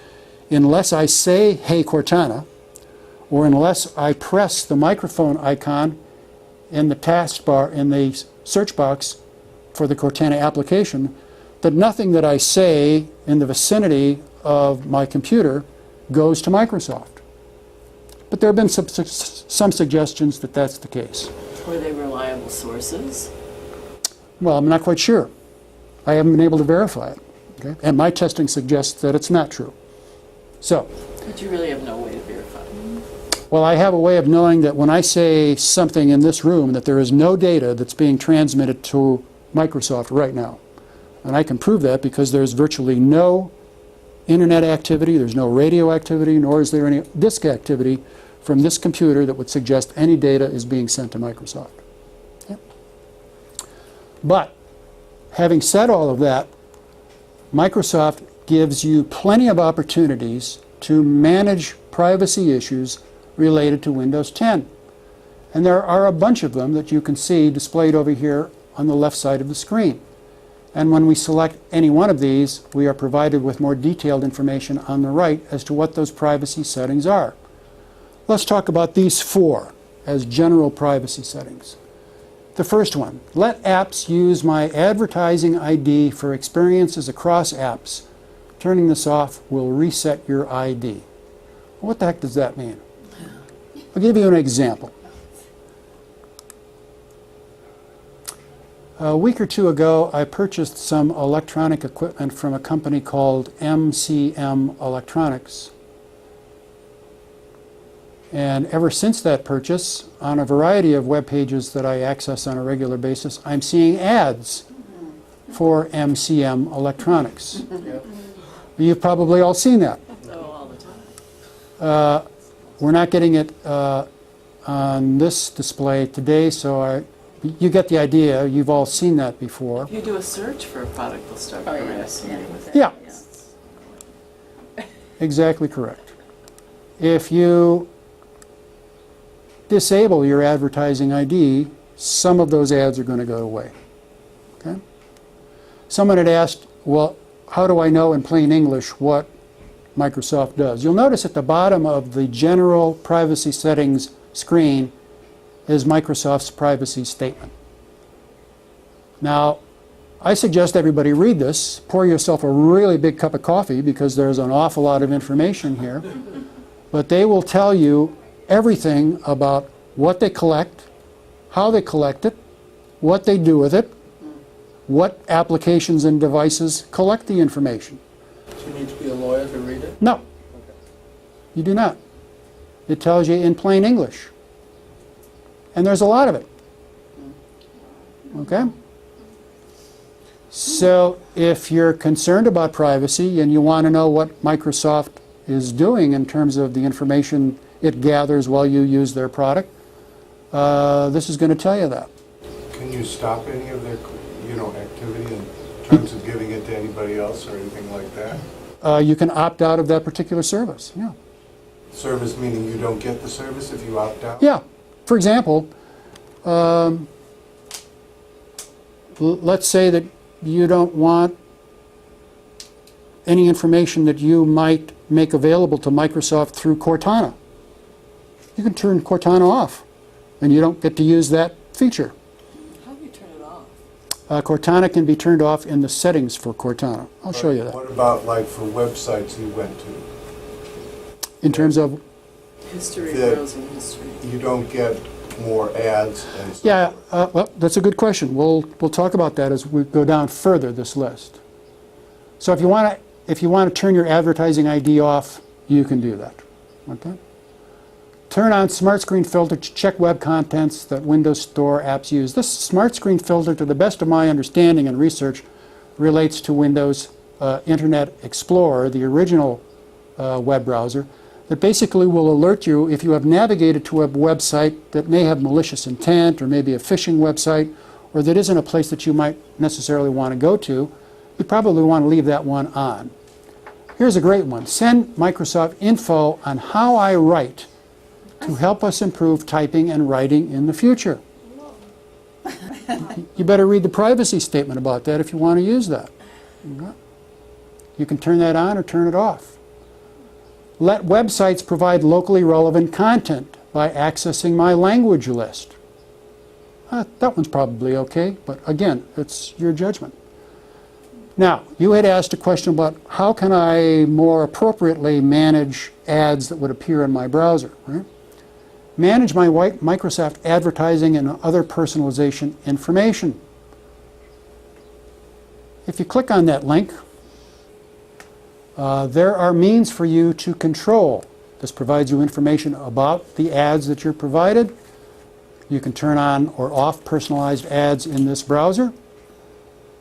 unless I say, "Hey Cortana," or unless I press the microphone icon in the taskbar, in the search box for the Cortana application, that nothing that I say in the vicinity of my computer goes to Microsoft. But there have been some suggestions that that's the case. Were they reliable sources? Well, I'm not quite sure. I haven't been able to verify it. Okay? And my testing suggests that it's not true. So, But you really have no way to verify. well, I have a way of knowing that when I say something in this room, that there is no data that's being transmitted to Microsoft right now. And I can prove that because there's virtually no internet activity, there's no radio activity, nor is there any disk activity from this computer that would suggest any data is being sent to Microsoft. Yep. But having said all of that, Microsoft gives you plenty of opportunities to manage privacy issues related to Windows 10. And there are a bunch of them that you can see displayed over here on the left side of the screen. And when we select any one of these, we are provided with more detailed information on the right as to what those privacy settings are. Let's talk about these four as general privacy settings. The first one, let apps use my advertising ID for experiences across apps. Turning this off will reset your ID. What the heck does that mean? I'll give you an example. A week or two ago, I purchased some electronic equipment from a company called MCM Electronics. And ever since that purchase, on a variety of web pages that I access on a regular basis, I'm seeing ads for MCM Electronics. Yeah. You've probably all seen that. Oh, all the time. We're not getting it on this display today, so you get the idea. You've all seen that before. If you do a search for a product, they'll start Oh, yeah, harassing yeah. you with Yeah. ads. Exactly correct. If you disable your advertising ID, some of those ads are going to go away. Okay? Someone had asked, well, how do I know in plain English what Microsoft does? You'll notice at the bottom of the general privacy settings screen is Microsoft's privacy statement. Now, I suggest everybody read this. Pour yourself a really big cup of coffee because there's an awful lot of information here. But they will tell you everything about what they collect, how they collect it, what they do with it, what applications and devices collect the information. Do you need to be a lawyer to read it? No, Okay. you do not. It tells you in plain English. And there's a lot of it. Okay? So if you're concerned about privacy and you want to know what Microsoft is doing in terms of the information it gathers while you use their product, this is going to tell you that. Can you stop any of their, activity in terms of giving it to anybody else or anything like that? You can opt out of that particular service. Yeah. Service meaning you don't get the service if you opt out? Yeah. For example, let's say that you don't want any information that you might make available to Microsoft through Cortana. You can turn Cortana off, and you don't get to use that feature. How do you turn it off? Cortana can be turned off in the settings for Cortana. I'll show you that. What about like for websites you went to? In terms of, History, Yeah. browsing history. You don't get more ads and so yeah, forth. well, that's a good question. We'll talk about that as we go down further this list. So if you want to turn your advertising ID off, you can do that. Okay? Turn on Smart Screen Filter to check web contents that Windows Store apps use. This Smart Screen Filter, to the best of my understanding and research, relates to Windows Internet Explorer, the original web browser, that basically will alert you if you have navigated to a website that may have malicious intent or maybe a phishing website or that isn't a place that you might necessarily want to go to. You probably want to leave that one on. Here's a great one. Send Microsoft info on how I write to help us improve typing and writing in the future. You better read the privacy statement about that if you want to use that. Okay? You can turn that on or turn it off. Let websites provide locally relevant content by accessing my language list. That one's probably okay, but again, it's your judgment. Now, you had asked a question about how can I more appropriately manage ads that would appear in my browser, right? Manage my Microsoft advertising and other personalization information. If you click on that link, there are means for you to control. This provides you information about the ads that you're provided. You can turn on or off personalized ads in this browser.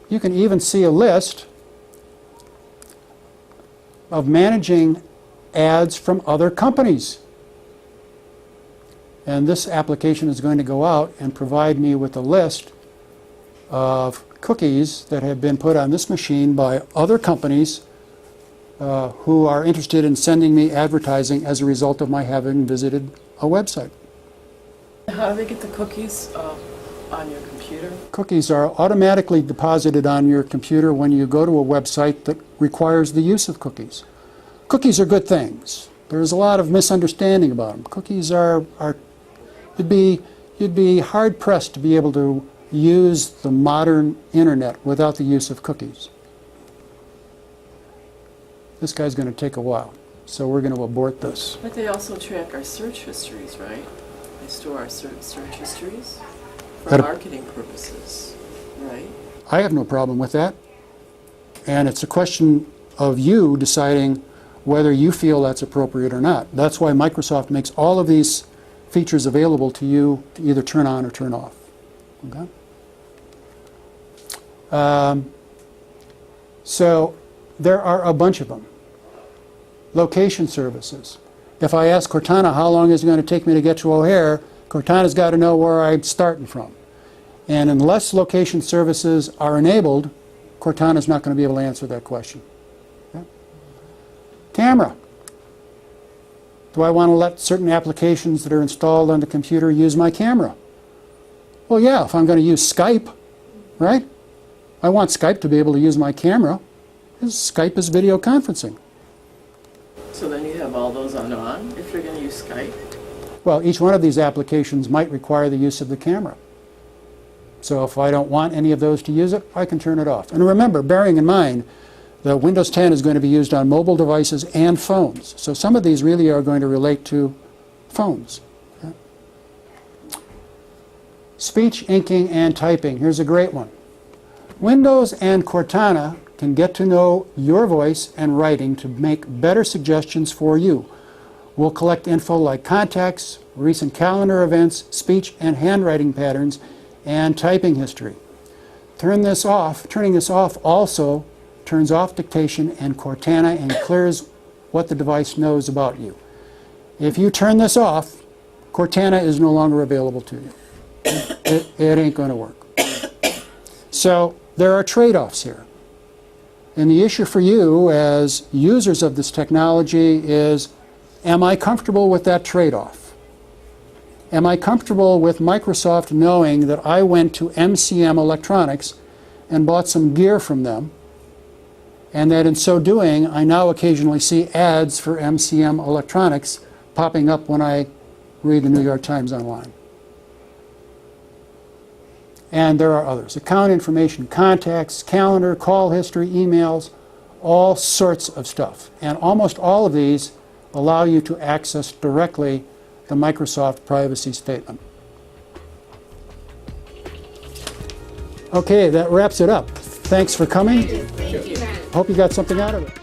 You can even see a list of managing ads from other companies. And this application is going to go out and provide me with a list of cookies that have been put on this machine by other companies who are interested in sending me advertising as a result of my having visited a website. How do they get the cookies on your computer? Cookies are automatically deposited on your computer when you go to a website that requires the use of cookies. Cookies are good things. There's a lot of misunderstanding about them. Cookies are you'd be hard-pressed to be able to use the modern internet without the use of cookies. This guy's going to take a while, so we're going to abort this. But they also track our search histories, right? They store our search histories for That- marketing purposes. Right. I have no problem with that. And it's a question of you deciding whether you feel that's appropriate or not. That's why Microsoft makes all of these features available to you to either turn on or turn off. Okay? So there are a bunch of them. Location services. If I ask Cortana how long is it going to take me to get to O'Hare, Cortana's got to know where I'm starting from. And unless location services are enabled, Cortana's not going to be able to answer that question. Okay? Camera. Do I want to let certain applications that are installed on the computer use my camera? Well, yeah, if I'm going to use Skype, right? I want Skype to be able to use my camera, because Skype is video conferencing. So then you have all those on if you're going to use Skype? Well, each one of these applications might require the use of the camera. So if I don't want any of those to use it, I can turn it off. And remember, bearing in mind that Windows 10 is going to be used on mobile devices and phones. So some of these really are going to relate to phones. Okay? Speech, inking, and typing. Here's a great one. Windows and Cortana can get to know your voice and writing to make better suggestions for you. We'll collect info like contacts, recent calendar events, speech and handwriting patterns, and typing history. Turning this off also turns off dictation and Cortana and clears what the device knows about you. If you turn this off, Cortana is no longer available to you. It ain't going to work. So there are trade-offs here. And the issue for you as users of this technology is, am I comfortable with that trade-off? Am I comfortable with Microsoft knowing that I went to MCM Electronics and bought some gear from them, and that in so doing, I now occasionally see ads for MCM Electronics popping up when I read the New York Times online? And there are others. Account information, contacts, calendar, call history, emails, all sorts of stuff. And almost all of these allow you to access directly the Microsoft privacy statement. Okay, that wraps it up. Thanks for coming. Thank you. Hope you got something out of it.